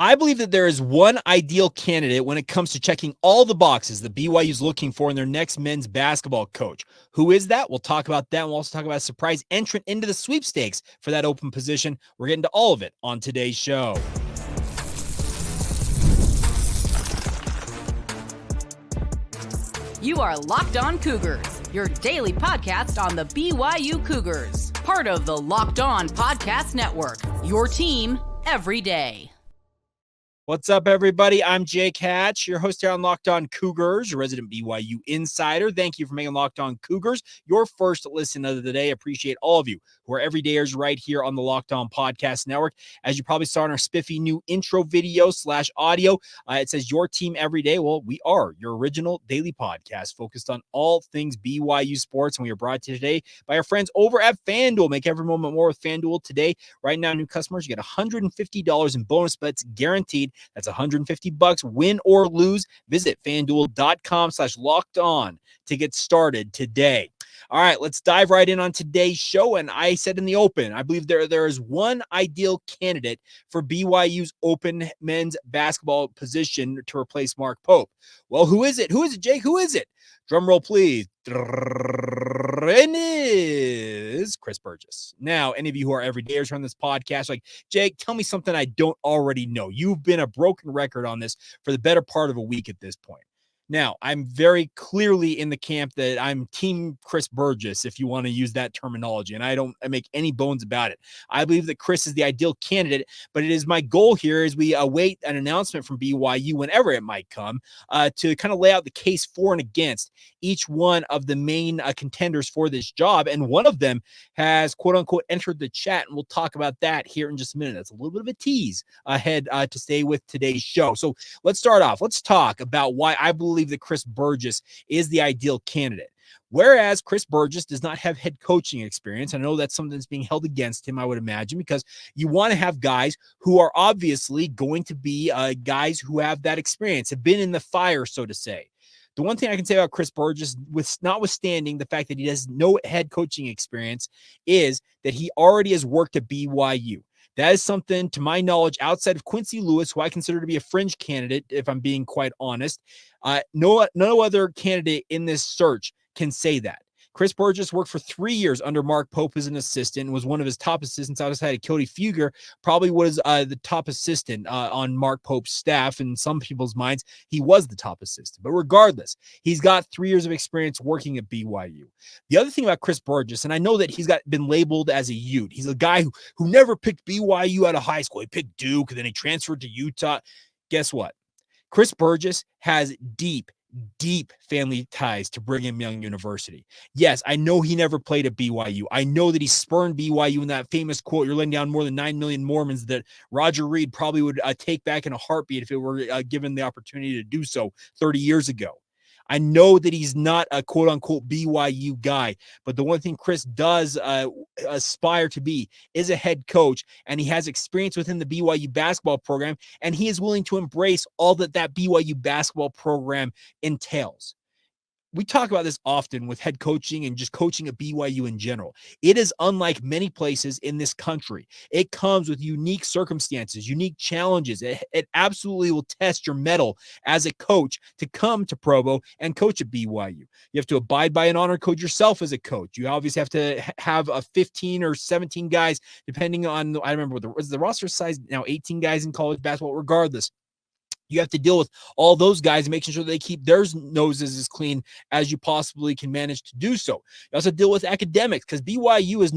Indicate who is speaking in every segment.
Speaker 1: I believe that there is one ideal candidate when it comes to checking all the boxes that BYU is looking for in their next men's basketball coach. Who is that? We'll talk about that. We'll also talk about a surprise entrant into the sweepstakes for that open position. We're getting to all of it on today's show.
Speaker 2: You are Locked On Cougars, your daily podcast on the BYU Cougars, part of the Locked On Podcast Network, your team every day.
Speaker 1: What's up, everybody? I'm Jake Hatch, your host here on Locked On Cougars, your resident BYU insider. Thank you for making Locked On Cougars your first listen of the day. Appreciate all of you who are everydayers right here on the Locked On Podcast Network. As you probably saw in our spiffy new intro video / audio, it says your team every day. Well, we are your original daily podcast focused on all things BYU sports, and we are brought to you today by our friends over at FanDuel. Make every moment more with FanDuel today. Right now, new customers, you get $150 in bonus bets guaranteed. That's $150, win or lose. Visit FanDuel.com/locked-on to get started today. All right, let's dive right in on today's show. And I said in the open, I believe there is one ideal candidate for BYU's open men's basketball position to replace Mark Pope. Well, who is it? Who is it, Jake? Who is it? Drum roll, please. It is Chris Burgess. Now, any of you who are everydayers on this podcast, like, Jake, tell me something I don't already know. You've been a broken record on this for the better part of a week at this point. Now, I'm very clearly in the camp that I'm Team Chris Burgess, if you want to use that terminology, and I make any bones about it. I believe that Chris is the ideal candidate, but it is my goal here as we await an announcement from BYU, whenever it might come, to kind of lay out the case for and against each one of the main contenders for this job, and one of them has, quote-unquote, entered the chat, and we'll talk about that here in just a minute. That's a little bit of a tease ahead to stay with today's show. So let's start off. Let's talk about why I believe that Chris Burgess is the ideal candidate. Whereas Chris Burgess does not have head coaching experience. I know that's something that's being held against him, I would imagine, because you want to have guys who are obviously going to be guys who have that experience, have been in the fire, so to say. The one thing I can say about Chris Burgess, notwithstanding the fact that he has no head coaching experience, is that he already has worked at BYU. That is something, to my knowledge, outside of Quincy Lewis, who I consider to be a fringe candidate, if I'm being quite honest. No other candidate in this search can say that. Chris Burgess worked for 3 years under Mark Pope as an assistant and was one of his top assistants outside of Jordie Fernandez, probably was the top assistant on Mark Pope's staff. In some people's minds, he was the top assistant. But regardless, he's got 3 years of experience working at BYU. The other thing about Chris Burgess, and I know that he's been labeled as a Ute. He's a guy who never picked BYU out of high school. He picked Duke, and then he transferred to Utah. Guess what? Chris Burgess has deep family ties to Brigham Young University. Yes, I know he never played at BYU. I know that he spurned BYU in that famous quote, "You're letting down more than 9 million Mormons," that Roger Reed probably would take back in a heartbeat if it were given the opportunity to do so 30 years ago. I know that he's not a quote-unquote BYU guy, but the one thing Chris does aspire to be is a head coach, and he has experience within the BYU basketball program, and he is willing to embrace all that BYU basketball program entails. We talk about this often with head coaching and just coaching at BYU in general. It is unlike many places in this country. It comes with unique circumstances, unique challenges. It absolutely will test your mettle as a coach to come to Provo and coach at BYU. You have to abide by an honor code yourself as a coach. You obviously have to have 15 or 17 guys, depending on, I remember what was the roster size now, 18 guys in college basketball. Regardless, you have to deal with all those guys, making sure they keep their noses as clean as you possibly can manage to do so. You also deal with academics, because BYU is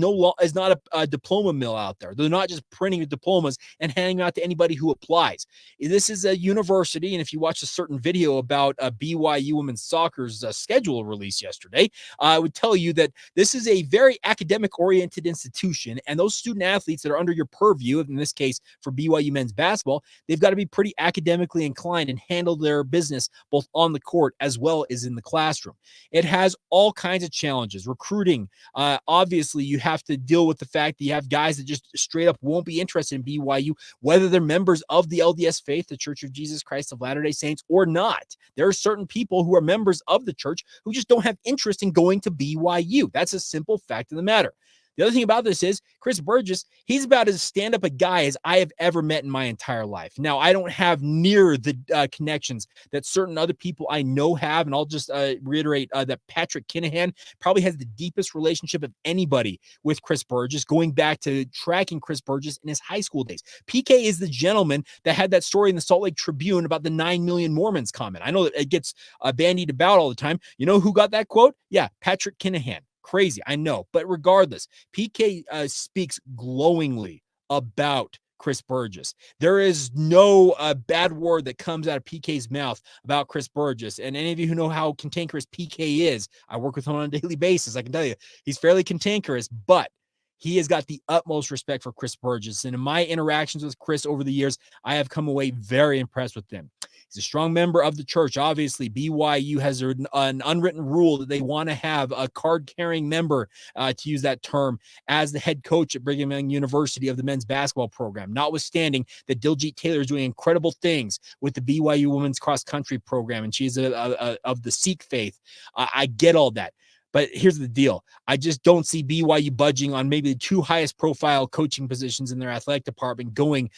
Speaker 1: not a diploma mill out there. They're not just printing diplomas and handing out to anybody who applies. This is a university, and if you watch a certain video about BYU women's soccer's schedule release yesterday, I would tell you that this is a very academic-oriented institution, and those student athletes that are under your purview, in this case for BYU men's basketball, they've got to be pretty academically inclined and handle their business both on the court as well as in the classroom. It has all kinds of challenges. Recruiting, obviously, you have to deal with the fact that you have guys that just straight up won't be interested in BYU, whether they're members of the LDS faith, the Church of Jesus Christ of Latter-day Saints, or not. There are certain people who are members of the church who just don't have interest in going to BYU. That's a simple fact of the matter. The other thing about this is Chris Burgess, he's about as stand-up a guy as I have ever met in my entire life. Now, I don't have near the connections that certain other people I know have, and I'll just reiterate that Patrick Kinahan probably has the deepest relationship of anybody with Chris Burgess, going back to tracking Chris Burgess in his high school days. PK is the gentleman that had that story in the Salt Lake Tribune about the 9 million Mormons comment. I know that it gets bandied about all the time. You know who got that quote? Yeah, Patrick Kinahan. Crazy, I know. But regardless, PK speaks glowingly about Chris Burgess. There is no bad word that comes out of PK's mouth about Chris Burgess. And any of you who know how cantankerous PK is, I work with him on a daily basis. I can tell you he's fairly cantankerous, but he has got the utmost respect for Chris Burgess. And in my interactions with Chris over the years, I have come away very impressed with him. He's a strong member of the church. Obviously, BYU has an unwritten rule that they want to have a card-carrying member, to use that term, as the head coach at Brigham Young University of the men's basketball program, notwithstanding that Diljit Taylor is doing incredible things with the BYU women's cross-country program, and she's of the Sikh faith. I get all that. But here's the deal. I just don't see BYU budging on maybe the two highest profile coaching positions in their athletic department going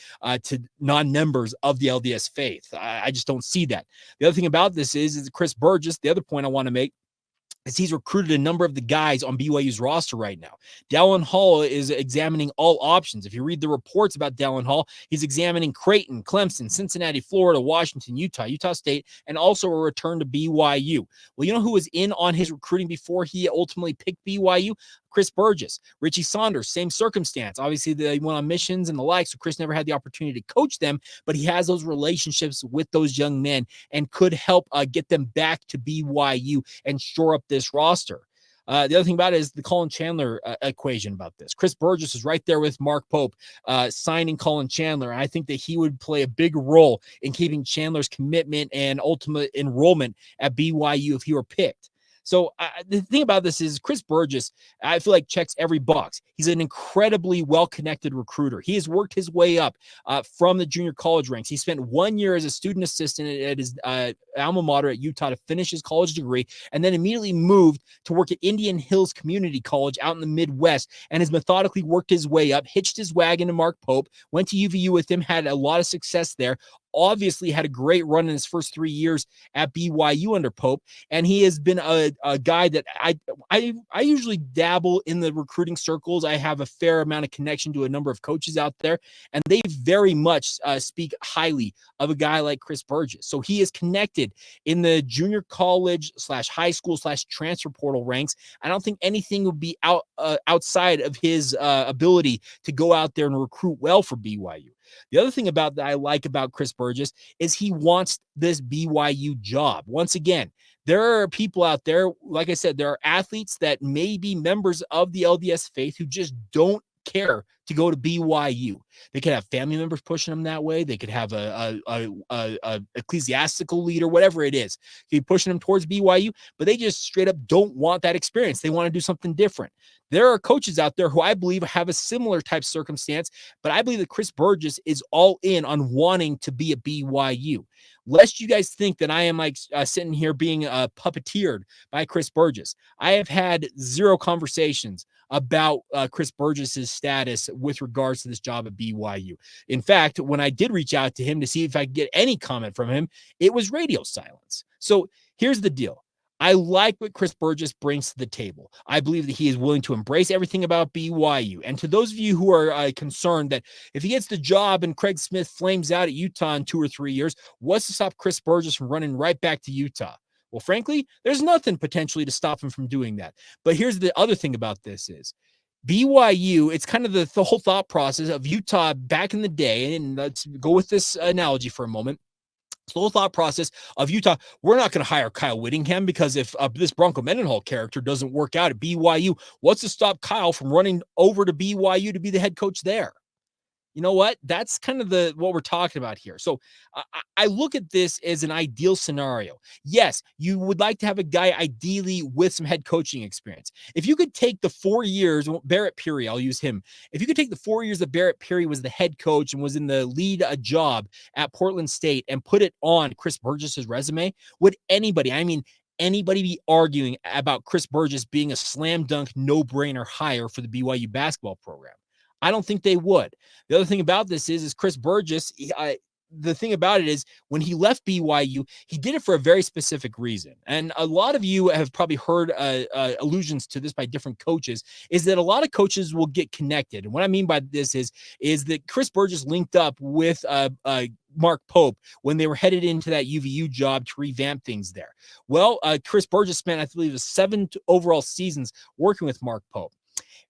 Speaker 1: to non-members of the LDS faith. I just don't see that. The other thing about this is Chris Burgess, the other point I want to make, is he's recruited a number of the guys on BYU's roster right now. Dallin Hall is examining all options. If you read the reports about Dallin Hall, he's examining Creighton, Clemson, Cincinnati, Florida, Washington, Utah State, and also a return to BYU. Well, you know who was in on his recruiting before he ultimately picked BYU? Chris Burgess. Richie Saunders, same circumstance. Obviously, they went on missions and the like, so Chris never had the opportunity to coach them, but he has those relationships with those young men and could help get them back to BYU and shore up this roster. The other thing about it is the Colin Chandler equation about this. Chris Burgess is right there with Mark Pope signing Colin Chandler, and I think that he would play a big role in keeping Chandler's commitment and ultimate enrollment at BYU if he were picked. So the thing about this is Chris Burgess, I feel like, checks every box. He's an incredibly well-connected recruiter. He has worked his way up from the junior college ranks. He spent 1 year as a student assistant at his alma mater at Utah to finish his college degree, and then immediately moved to work at Indian Hills Community College out in the Midwest, and has methodically worked his way up, hitched his wagon to Mark Pope, went to UVU with him, had a lot of success there, obviously had a great run in his first 3 years at BYU under Pope, and he has been a guy that I usually dabble in the recruiting circles. I have a fair amount of connection to a number of coaches out there, and they very much speak highly of a guy like Chris Burgess. So he is connected in the junior college / high school / transfer portal ranks. I don't think anything would be outside of his ability to go out there and recruit well for BYU. The other thing about that I like about Chris Burgess is he wants this BYU job. Once again, there are people out there, like I said, there are athletes that may be members of the LDS faith who just don't care to go to BYU. They could have family members pushing them that way. They could have a ecclesiastical leader, whatever it is, be pushing them towards BYU, but they just straight up don't want that experience. They want to do something different. There are coaches out there who I believe have a similar type circumstance, but I believe that Chris Burgess is all in on wanting to be a BYU. Lest you guys think that I am like sitting here being puppeteered by Chris Burgess. I have had zero conversations about Chris Burgess's status with regards to this job at BYU. In fact, when I did reach out to him to see if I could get any comment from him, it was radio silence. So here's the deal. I like what Chris Burgess brings to the table. I believe that he is willing to embrace everything about BYU. And to those of you who are concerned that if he gets the job and Craig Smith flames out at Utah in 2 or 3 years, what's to stop Chris Burgess from running right back to Utah? Well, frankly, there's nothing potentially to stop him from doing that. But here's the other thing about this is BYU, it's kind of the whole thought process of Utah back in the day. And let's go with this analogy for a moment. The whole thought process of Utah, we're not going to hire Kyle Whittingham because if this Bronco Mendenhall character doesn't work out at BYU, what's to stop Kyle from running over to BYU to be the head coach there? You know what? That's kind of what we're talking about here. So I look at this as an ideal scenario. Yes, you would like to have a guy ideally with some head coaching experience. If you could take the 4 years, Barret Peery, I'll use him. If you could take the 4 years that Barret Peery was the head coach and was in the lead job at Portland State and put it on Chris Burgess's resume, would anybody, I mean, anybody be arguing about Chris Burgess being a slam dunk, no-brainer hire for the BYU basketball program? I don't think they would. The other thing about this is Chris Burgess, the thing about it is when he left BYU, he did it for a very specific reason. And a lot of you have probably heard allusions to this by different coaches, is that a lot of coaches will get connected. And what I mean by this is that Chris Burgess linked up with Mark Pope when they were headed into that UVU job to revamp things there. Well, Chris Burgess spent, I believe, it was 7 overall seasons working with Mark Pope.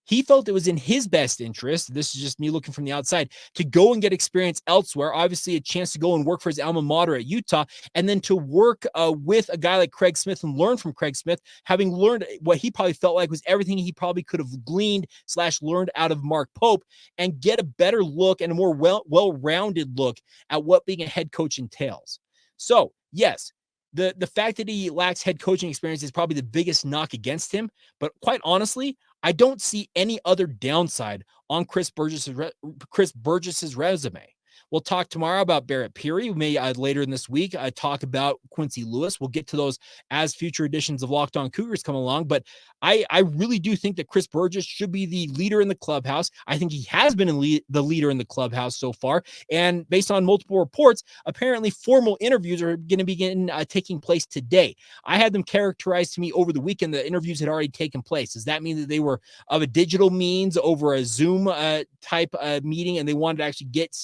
Speaker 1: He felt it was in his best interest, this is just me looking from the outside, to go and get experience elsewhere, obviously a chance to go and work for his alma mater at Utah, and then to work with a guy like Craig Smith and learn from Craig Smith, having learned what he probably felt like was everything he probably could have gleaned/learned out of Mark Pope, and get a better look and a more well-rounded look at what being a head coach entails. So, yes, the fact that he lacks head coaching experience is probably the biggest knock against him, but quite honestly, I don't see any other downside on Chris Burgess's resume. We'll talk tomorrow about Barret Peery. We may later in this week talk about Quincy Lewis. We'll get to those as future editions of Locked On Cougars come along. But I really do think that Chris Burgess should be the leader in the clubhouse. I think he has been the leader in the clubhouse so far. And based on multiple reports, apparently formal interviews are going to begin taking place today. I had them characterized to me over the weekend. The interviews had already taken place. Does that mean that they were of a digital means over a Zoom type meeting and they wanted to actually get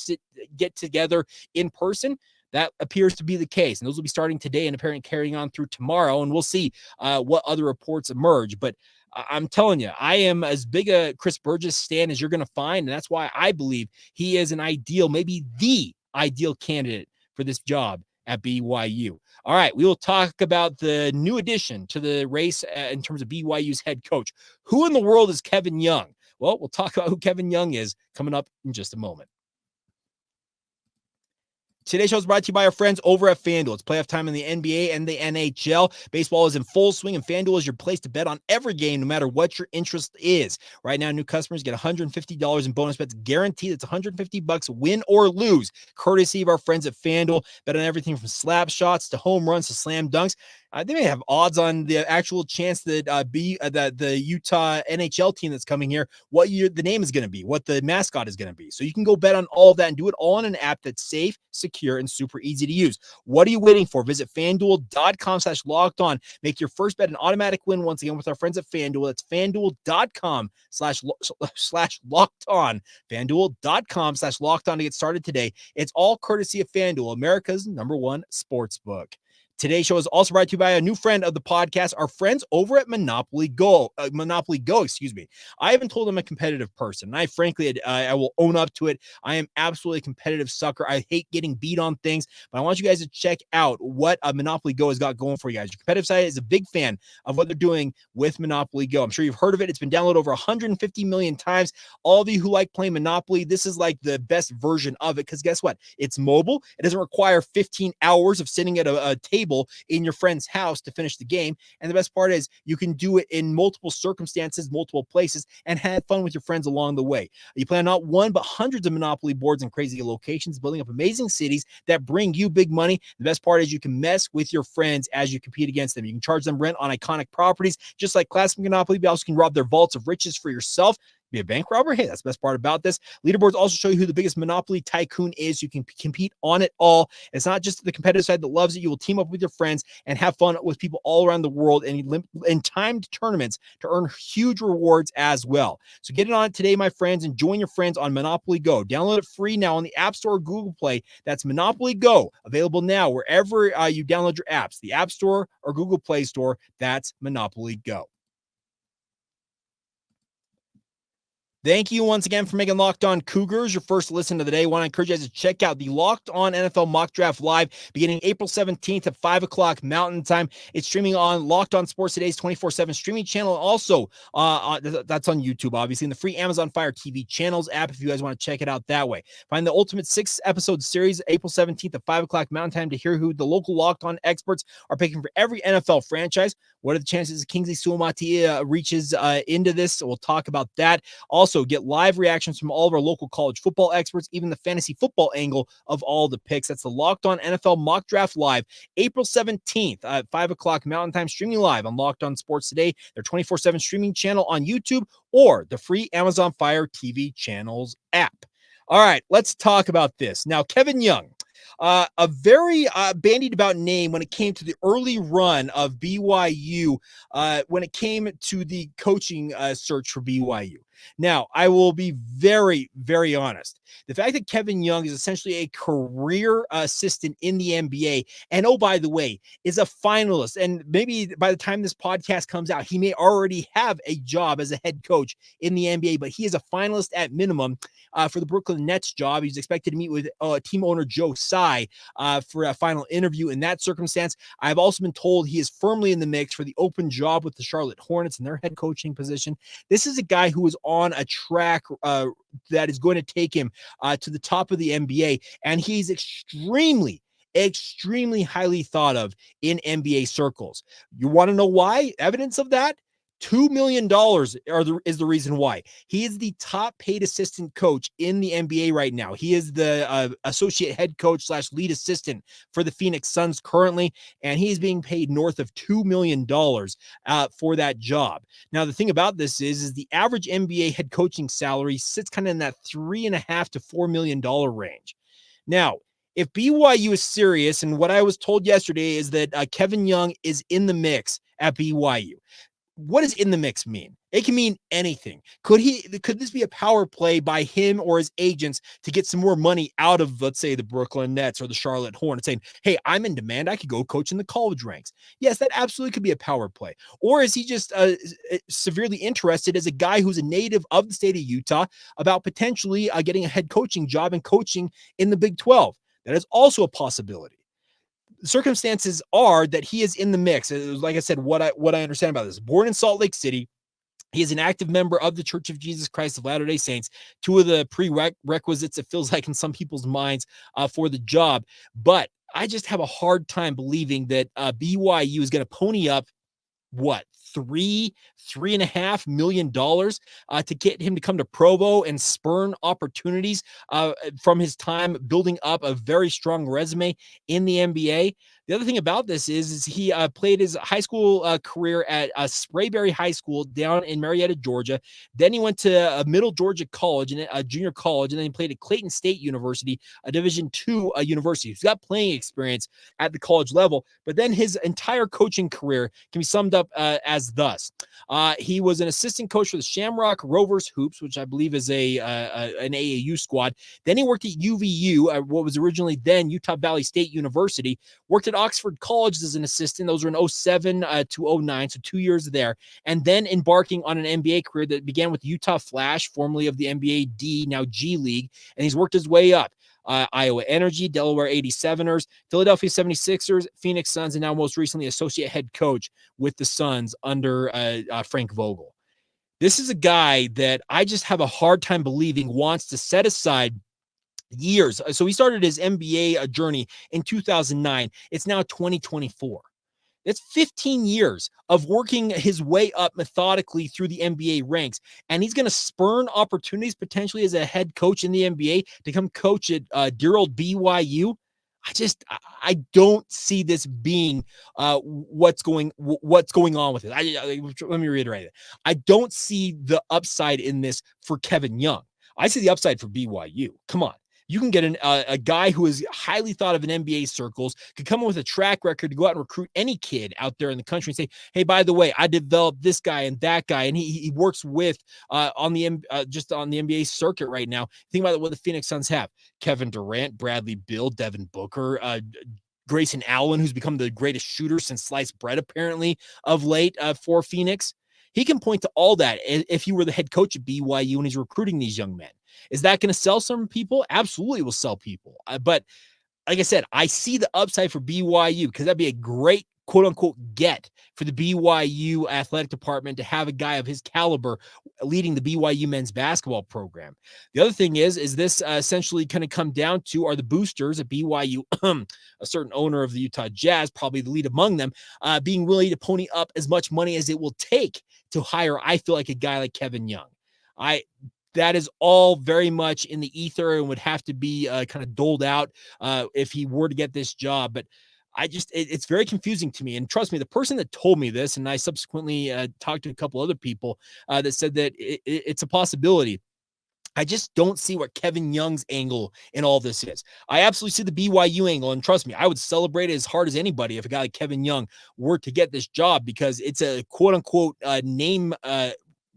Speaker 1: together in person? That appears to be the case, and those will be starting today and apparently carrying on through tomorrow, and we'll see what other reports emerge. But I'm telling you, I am as big a Chris Burgess stan as you're going to find, and that's why I believe he is an ideal, maybe the ideal candidate for this job at BYU. All right, we will talk about the new addition to the race in terms of BYU's head coach. Who in the world is Kevin Young? Well, we'll talk about who Kevin Young is coming up in just a moment. Today's show is brought to you by our friends over at FanDuel. It's playoff time in the NBA and the NHL. Baseball is in full swing, and FanDuel is your place to bet on every game, no matter what your interest is. Right now, new customers get $150 in bonus bets guaranteed. It's $150 win or lose, courtesy of our friends at FanDuel. Bet on everything from slap shots to home runs to slam dunks. They may have odds on the actual chance that the Utah NHL team that's coming here, what the name is going to be, what the mascot is going to be. So you can go bet on all of that and do it all on an app that's safe, secure, and super easy to use. What are you waiting for? Visit FanDuel.com/lockedon. Make your first bet an automatic win once again with our friends at FanDuel. That's FanDuel.com/lockedon. FanDuel.com/lockedon to get started today. It's all courtesy of FanDuel, America's #1 sportsbook. Today's show is also brought to you by a new friend of the podcast, our friends over at Monopoly Go. I haven't told I'm a competitive person. And I frankly, I will own up to it. I am absolutely a competitive sucker. I hate getting beat on things, but I want you guys to check out what Monopoly Go has got going for you guys. Your competitive side is a big fan of what they're doing with Monopoly Go. I'm sure you've heard of it. It's been downloaded over 150 million times. All of you who like playing Monopoly, this is like the best version of it because guess what? It's mobile. It doesn't require 15 hours of sitting at a table in your friend's house to finish the game. And the best part is you can do it in multiple circumstances, multiple places, and have fun with your friends along the way. You play on not one, but hundreds of Monopoly boards in crazy locations, building up amazing cities that bring you big money. The best part is you can mess with your friends as you compete against them. You can charge them rent on iconic properties, just like classic Monopoly. You also can rob their vaults of riches for yourself. Be a bank robber? Hey, that's the best part about this. Leaderboards also show you who the biggest Monopoly tycoon is. You can compete on it all. It's not just the competitive side that loves it. You will team up with your friends and have fun with people all around the world and timed tournaments to earn huge rewards as well. So get it on it today, my friends, and join your friends on Monopoly Go. Download it free now on the App Store or Google Play. That's Monopoly Go, available now wherever you download your apps, the App Store or Google Play Store. That's Monopoly Go. Thank you once again for making Locked On Cougars your first listen of the day. I want to encourage you guys to check out the Locked On NFL Mock Draft Live beginning April 17th at 5 o'clock Mountain Time. It's streaming on Locked On Sports Today's 24/7 streaming channel. Also, that's on YouTube, obviously, in the free Amazon Fire TV channels app if you guys want to check it out that way. Find the ultimate 6-episode series April 17th at 5 o'clock Mountain Time to hear who the local Locked On experts are picking for every NFL franchise. What are the chances Kingsley Suamati reaches into this? So we'll talk about that. Also, get live reactions from all of our local college football experts, even the fantasy football angle of all the picks. That's the Locked On NFL Mock Draft Live, April 17th at 5 o'clock Mountain Time, streaming live on Locked On Sports Today, their 24/7 streaming channel on YouTube, or the free Amazon Fire TV channels app. All right, let's talk about this. Now, Kevin Young, a very bandied about name when it came to the early run of BYU, when it came to the coaching search for BYU. Now, I will be very, very honest. The fact that Kevin Young is essentially a career assistant in the NBA, and oh, by the way, is a finalist, and maybe by the time this podcast comes out, he may already have a job as a head coach in the NBA, but he is a finalist at minimum for the Brooklyn Nets job. He's expected to meet with team owner Joe Tsai for a final interview. In that circumstance, I've also been told he is firmly in the mix for the open job with the Charlotte Hornets in their head coaching position. This is a guy who is on a track that is going to take him to the top of the NBA, and he's extremely highly thought of in NBA circles. You want to know why? Evidence of that? $2 million is the reason why. He is the top paid assistant coach in the NBA right now. He is the associate head coach / lead assistant for the Phoenix Suns currently, and he is being paid north of $2 million for that job. Now, the thing about this is the average NBA head coaching salary sits kind of in that $3.5 to $4 million range. Now, if BYU is serious, and what I was told yesterday is that Kevin Young is in the mix at BYU. What does in the mix mean? It can mean anything. Could this be a power play by him or his agents to get some more money out of, let's say, the Brooklyn Nets or the Charlotte Hornets, saying, hey, I'm in demand, I could go coach in the college ranks? Yes, that absolutely could be a power play. Or is he just severely interested as a guy who's a native of the state of Utah about potentially getting a head coaching job and coaching in the Big 12? That is also a possibility. Circumstances are that he is in the mix. Like I said, what I understand about this: born in Salt Lake City, he is an active member of the Church of Jesus Christ of Latter-day Saints, two of the prerequisites, it feels like in some people's minds, for the job. But I just have a hard time believing that BYU is going to pony up $3.5 million to get him to come to Provo and spurn opportunities from his time building up a very strong resume in the NBA. The other thing about this is he played his high school career at Sprayberry High School down in Marietta, Georgia. Then he went to Middle Georgia College, and a junior college, and then he played at Clayton State University, a Division II university. He's got playing experience at the college level, but then his entire coaching career can be summed up as thus. He was an assistant coach for the Shamrock Rovers Hoops, which I believe is an AAU squad. Then he worked at UVU, what was originally then Utah Valley State University, worked at Oxford College as an assistant. Those were in 07 to 09, so 2 years there. And then embarking on an NBA career that began with Utah Flash, formerly of the NBA D, now G League, and he's worked his way up. Iowa Energy, Delaware 87ers, Philadelphia 76ers, Phoenix Suns, and now most recently associate head coach with the Suns under Frank Vogel. This is a guy that I just have a hard time believing wants to set aside years. So he started his NBA journey in 2009. It's now 2024. That's 15 years of working his way up methodically through the NBA ranks. And he's going to spurn opportunities potentially as a head coach in the NBA to come coach at dear old BYU. I don't see this being what's going on with it. Let me reiterate it. I don't see the upside in this for Kevin Young. I see the upside for BYU. Come on. You can get a guy who is highly thought of in NBA circles, could come in with a track record to go out and recruit any kid out there in the country and say, hey, by the way, I developed this guy and that guy. And he works with just on the NBA circuit right now. Think about what the Phoenix Suns have: Kevin Durant, Bradley Beal, Devin Booker, Grayson Allen, who's become the greatest shooter since sliced bread, apparently, of late for Phoenix. He can point to all that if he were the head coach at BYU and he's recruiting these young men. Is that going to sell some people? Absolutely will sell people. But like I said, I see the upside for BYU because that'd be a great quote unquote get for the BYU athletic department to have a guy of his caliber leading the BYU men's basketball program. The other thing is this essentially kind of come down to are the boosters at BYU, a certain owner of the Utah Jazz, probably the lead among them, being willing to pony up as much money as it will take to hire, I feel like, a guy like Kevin Young. That is all very much in the ether and would have to be kind of doled out if he were to get this job. But it's very confusing to me. And trust me, the person that told me this, and I subsequently talked to a couple other people that said that it's a possibility. I just don't see what Kevin Young's angle in all this is. I absolutely see the BYU angle, and trust me, I would celebrate it as hard as anybody if a guy like Kevin Young were to get this job, because it's a quote-unquote name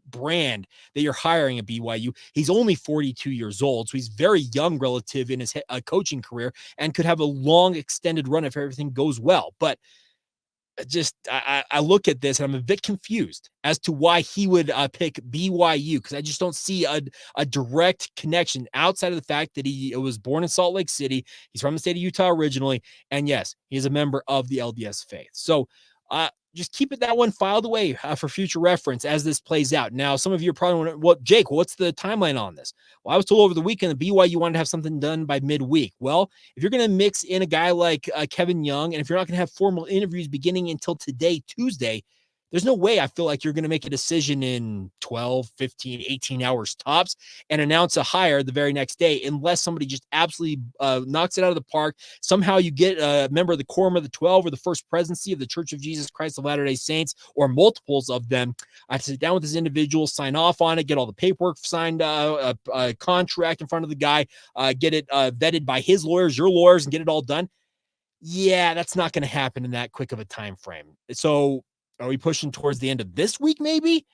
Speaker 1: brand that you're hiring at BYU. He's only 42 years old, so he's very young relative in his coaching career and could have a long extended run if everything goes well. But I look at this and I'm a bit confused as to why he would pick BYU, because I just don't see a direct connection outside of the fact that he was born in Salt Lake City. He's from the state of Utah originally. And yes, he is a member of the LDS faith. So just keep that one filed away for future reference as this plays out. Now, some of you are probably wondering, well, Jake, what's the timeline on this? Well, I was told over the weekend that BYU wanted to have something done by midweek. Well, if you're going to mix in a guy like Kevin Young, and if you're not going to have formal interviews beginning until today, Tuesday, there's no way I feel like you're going to make a decision in 12, 15, 18 hours tops and announce a hire the very next day, unless somebody just absolutely knocks it out of the park. Somehow you get a member of the Quorum of the 12 or the First Presidency of the Church of Jesus Christ of Latter-day Saints, or multiples of them. I have to sit down with this individual, sign off on it, get all the paperwork signed, a contract in front of the guy, get it vetted by his lawyers, your lawyers, and get it all done. Yeah, that's not going to happen in that quick of a time frame. So are we pushing towards the end of this week? Maybe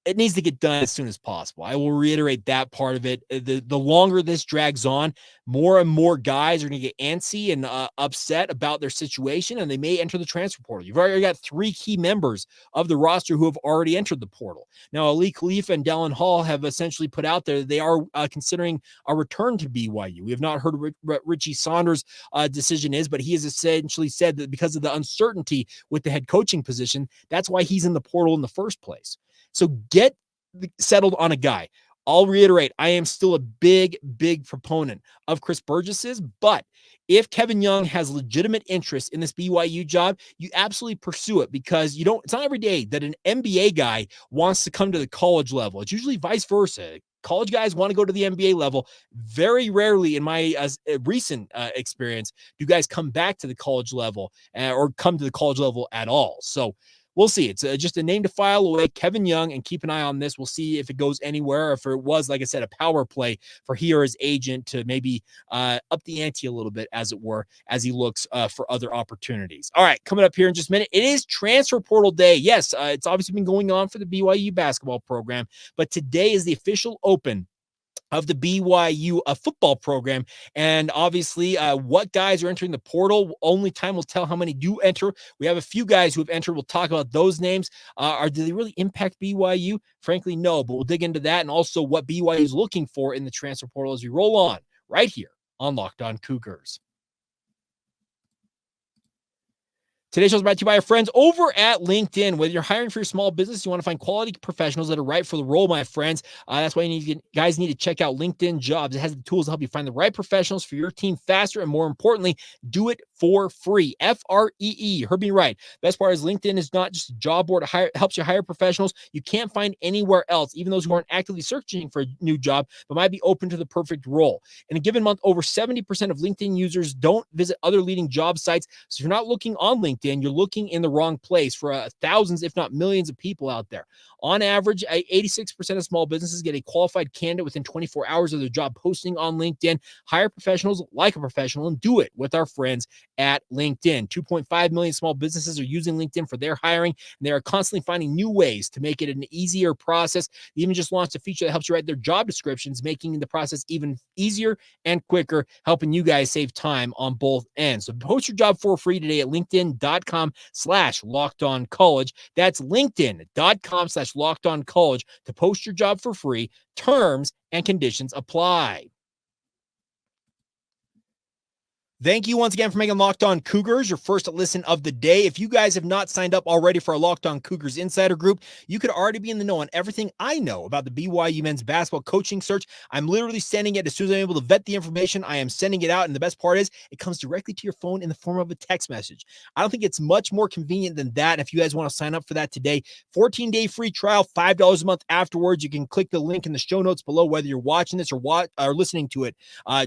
Speaker 1: it needs to get done as soon as possible. I will reiterate that part of it. The longer this drags on, more and more guys are going to get antsy and upset about their situation, and they may enter the transfer portal. You've already got 3 key members of the roster who have already entered the portal. Now, Ali Khalifa and Dallin Hall have essentially put out there that they are considering a return to BYU. We have not heard what Richie Saunders' decision is, but he has essentially said that because of the uncertainty with the head coaching position, that's why he's in the portal in the first place. So get settled on a guy. I'll reiterate, I am still a big proponent of Chris Burgess's, but if Kevin Young has legitimate interest in this BYU job, you absolutely pursue it, because it's not every day that an NBA guy wants to come to the college level. It's usually vice versa. College guys want to go to the NBA level. Very rarely in my recent experience do guys come back to the college level or come to the college level at all. So we'll see. It's just a name to file away, Kevin Young, and keep an eye on this. We'll see if it goes anywhere, or if it was, like I said, a power play for he or his agent to maybe up the ante a little bit, as it were, as he looks for other opportunities. All right, coming up here in just a minute, it is Transfer Portal Day. Yes, it's obviously been going on for the BYU basketball program, but today is the official open of the BYU football program. And obviously, what guys are entering the portal, only time will tell how many do enter. We have a few guys who have entered. We'll talk about those names. Do they really impact BYU? Frankly, no, but we'll dig into that, and also what BYU is looking for in the transfer portal as we roll on right here on Locked On Cougars. Today's show is brought to you by our friends over at LinkedIn. Whether you're hiring for your small business, you want to find quality professionals that are right for the role, my friends. That's why guys need to check out LinkedIn Jobs. It has the tools to help you find the right professionals for your team faster, and more importantly, do it for free. Free. You heard me right. Best part is LinkedIn is not just a job board. It helps you hire professionals you can't find anywhere else, even those who aren't actively searching for a new job, but might be open to the perfect role. In a given month, over 70% of LinkedIn users don't visit other leading job sites. So if you're not looking on LinkedIn, you're looking in the wrong place for thousands, if not millions of people out there. On average, 86% of small businesses get a qualified candidate within 24 hours of their job posting on LinkedIn. Hire professionals like a professional, and do it with our friends at LinkedIn. 2.5 million small businesses are using LinkedIn for their hiring, and they are constantly finding new ways to make it an easier process. They even just launched a feature that helps you write their job descriptions, making the process even easier and quicker, helping you guys save time on both ends. So post your job for free today at linkedin.com/lockedoncollege. That's linkedin.com/lockedoncollege to post your job for free. Terms and conditions apply. Thank you once again for making Locked On Cougars your first listen of the day. If you guys have not signed up already for our Locked On Cougars Insider Group, you could already be in the know on everything I know about the BYU men's basketball coaching search. I'm literally sending it as soon as I'm able to vet the information. I am sending it out, and the best part is it comes directly to your phone in the form of a text message. I don't think it's much more convenient than that. If you guys want to sign up for that today, 14-day free trial, $5 a month afterwards. You can click the link in the show notes below, whether you're watching this or listening to it.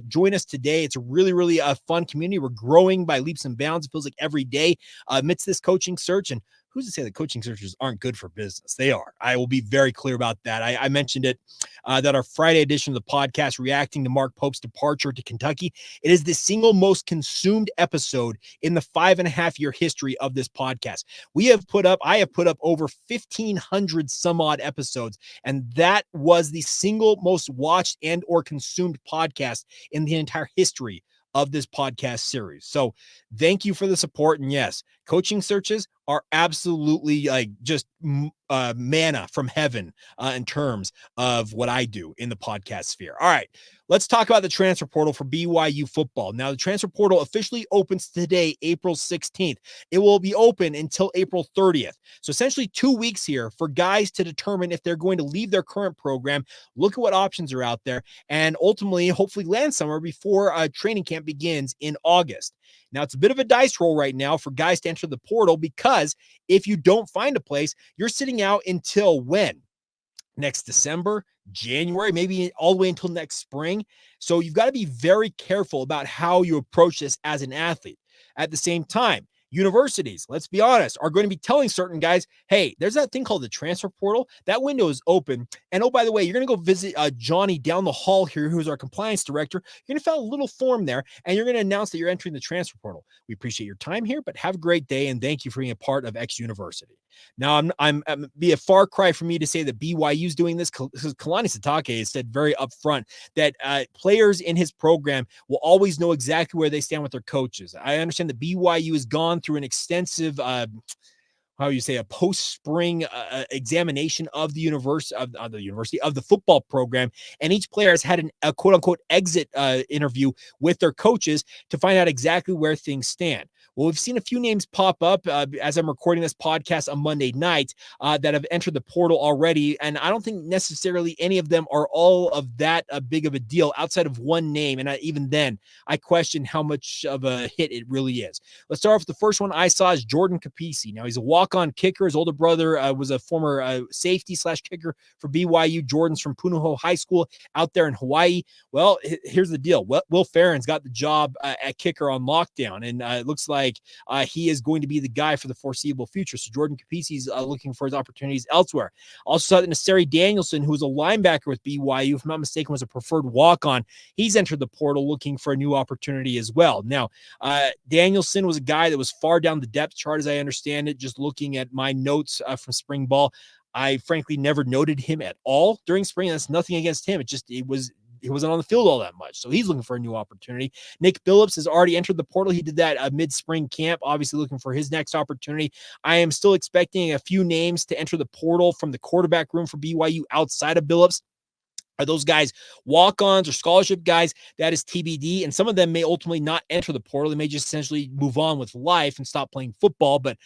Speaker 1: Join us today. It's a really fun community. We're growing by leaps and bounds. It feels like every day amidst this coaching search. And who's to say that coaching searches aren't good for business? They are. I will be very clear about that. I mentioned it that our Friday edition of the podcast, reacting to Mark Pope's departure to Kentucky, it is the single most consumed episode in the 5.5-year history of this podcast. I have put up over 1,500 some odd episodes, and that was the single most watched and or consumed podcast in the entire history of this podcast series. So thank you for the support. And yes, coaching searches are absolutely like just manna from heaven in terms of what I do in the podcast sphere. All right, let's talk about the transfer portal for BYU football. Now, the transfer portal officially opens today, April 16th. It will be open until April 30th. So essentially 2 weeks here for guys to determine if they're going to leave their current program, look at what options are out there, and ultimately hopefully land somewhere before training camp begins in August. Now, it's a bit of a dice roll right now for guys to enter the portal, because if you don't find a place, you're sitting out until when? Next December, January, maybe all the way until next spring. So you've got to be very careful about how you approach this as an athlete. At the same time, universities, let's be honest, are going to be telling certain guys, hey, there's that thing called the transfer portal. That window is open. And oh, by the way, you're going to go visit Johnny down the hall here, who's our compliance director. You're going to fill out a little form there, and you're going to announce that you're entering the transfer portal. We appreciate your time here, but have a great day, and thank you for being a part of X University. Now, I'm be a far cry for me to say that BYU is doing this, because Kalani Sitake has said very upfront that players in his program will always know exactly where they stand with their coaches. I understand that BYU has gone through an extensive a post-spring examination of the university of the football program, and each player has had a quote-unquote exit interview with their coaches to find out exactly where things stand. Well, we've seen a few names pop up as I'm recording this podcast on Monday night that have entered the portal already, and I don't think necessarily any of them are all of that big of a deal outside of one name, and even then, I question how much of a hit it really is. Let's start off with the first one I saw is Jordie Fernandez. Now, he's a walk-on kicker. His older brother was a former safety/kicker for BYU. Jordan's from Punahou High School out there in Hawaii. Well, here's the deal. Will Ferentz got the job at kicker on lockdown, and it looks like he is going to be the guy for the foreseeable future. So Jordie Fernandez is looking for his opportunities elsewhere. Also saw that Jordie Danielson, who was a linebacker with BYU, if I'm not mistaken, was a preferred walk-on. He's entered the portal looking for a new opportunity as well. Now, Danielson was a guy that was far down the depth chart, as I understand it, just looking at my notes from spring ball. I frankly never noted him at all during spring. That's nothing against him. He wasn't on the field all that much. So he's looking for a new opportunity. Nick Phillips has already entered the portal. He did that mid-spring camp, obviously looking for his next opportunity. I am still expecting a few names to enter the portal from the quarterback room for BYU outside of Phillips. Are those guys walk-ons or scholarship guys? That is TBD, and some of them may ultimately not enter the portal. They may just essentially move on with life and stop playing football, but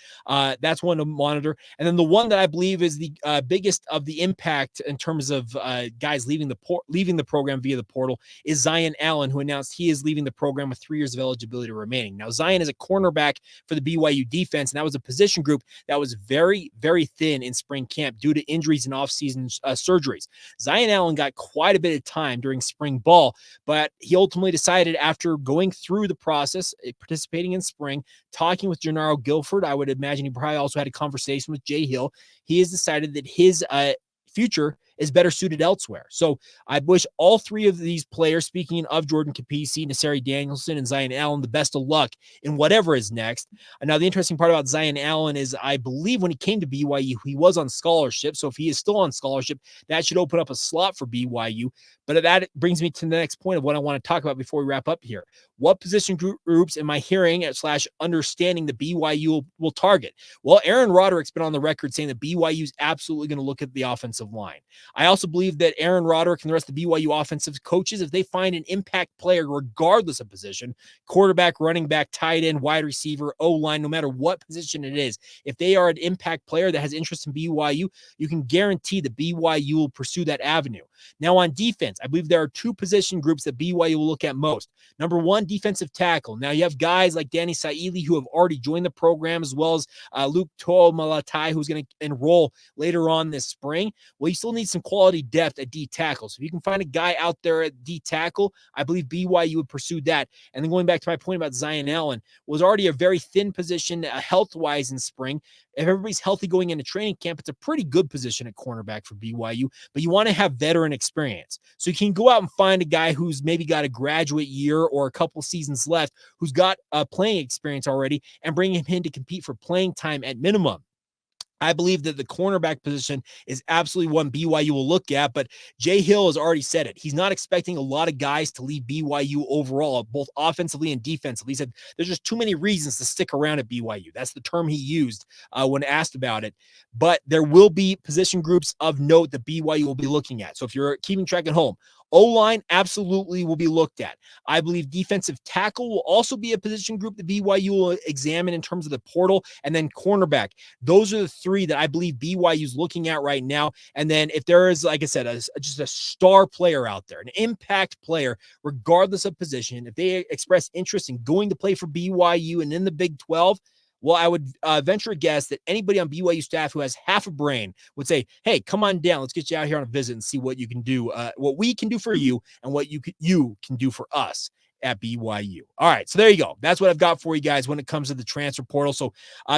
Speaker 1: that's one to monitor. And then the one that I believe is the biggest of the impact in terms of guys leaving the program via the portal is Zion Allen, who announced he is leaving the program with 3 years of eligibility remaining. Now, Zion is a cornerback for the BYU defense, and that was a position group that was very, very thin in spring camp due to injuries and off-season surgeries. Zion Allen got quite a bit of time during spring ball, but he ultimately decided after going through the process, participating in spring, talking with Gennaro Guilford, I would imagine he probably also had a conversation with Jay Hill. He has decided that his future is better suited elsewhere. So I wish all 3 of these players, speaking of Jordie Fernandez, Jordie Danielson, and Zion Allen, the best of luck in whatever is next. Now, the interesting part about Zion Allen is I believe when he came to BYU, he was on scholarship. So if he is still on scholarship, that should open up a slot for BYU. But that brings me to the next point of what I want to talk about before we wrap up here. What position groups am I hearing / understanding the BYU will target? Well, Aaron Roderick's been on the record saying that BYU is absolutely going to look at the offensive line. I also believe that Aaron Roderick and the rest of the BYU offensive coaches, if they find an impact player, regardless of position, quarterback, running back, tight end, wide receiver, O-line, no matter what position it is, if they are an impact player that has interest in BYU, you can guarantee that BYU will pursue that avenue. Now on defense, I believe there are two position groups that BYU will look at most. Number one, defensive tackle. Now you have guys like Danny Saili who have already joined the program, as well as Luke Toa Malatai, who's going to enroll later on this spring. Well, you still need some quality depth at D tackle. So if you can find a guy out there at D tackle, I believe BYU would pursue that. And then going back to my point about Zion Allen, was already a very thin position health-wise in spring. If everybody's healthy going into training camp, it's a pretty good position at cornerback for BYU, but you want to have veteran experience. So you can go out and find a guy who's maybe got a graduate year or a couple seasons left, who's got playing experience already, and bring him in to compete for playing time at minimum. I believe that the cornerback position is absolutely one BYU will look at, but Jay Hill has already said it. He's not expecting a lot of guys to leave BYU overall, both offensively and defensively. He said there's just too many reasons to stick around at BYU. That's the term he used when asked about it. But there will be position groups of note that BYU will be looking at. So if you're keeping track at home, O-line absolutely will be looked at. I believe defensive tackle will also be a position group that BYU will examine in terms of the portal, and then cornerback. Those are the three that I believe BYU is looking at right now. And then if there is, like I said, just a star player out there, an impact player, regardless of position, if they express interest in going to play for BYU and in the Big 12, well, I would venture a guess that anybody on BYU staff who has half a brain would say, hey, come on down. Let's get you out here on a visit and see what you can do, what we can do for you and what you can do for us at BYU. All right, so there you go. That's what I've got for you guys when it comes to the transfer portal. So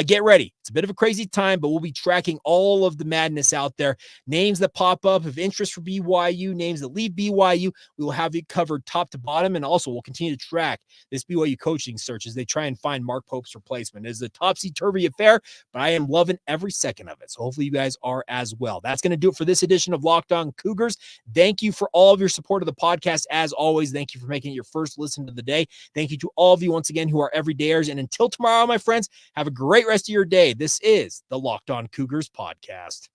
Speaker 1: get ready. It's a bit of a crazy time, but we'll be tracking all of the madness out there. Names that pop up of interest for BYU, names that leave BYU. We will have you covered top to bottom, and also we'll continue to track this BYU coaching search as they try and find Mark Pope's replacement. It is a topsy-turvy affair, but I am loving every second of it. So hopefully you guys are as well. That's going to do it for this edition of Locked On Cougars. Thank you for all of your support of the podcast. As always, thank you for making it your first listen of the day. Thank you to all of you once again who are everydayers. And until tomorrow, my friends, have a great rest of your day. This is the Locked On Cougars podcast.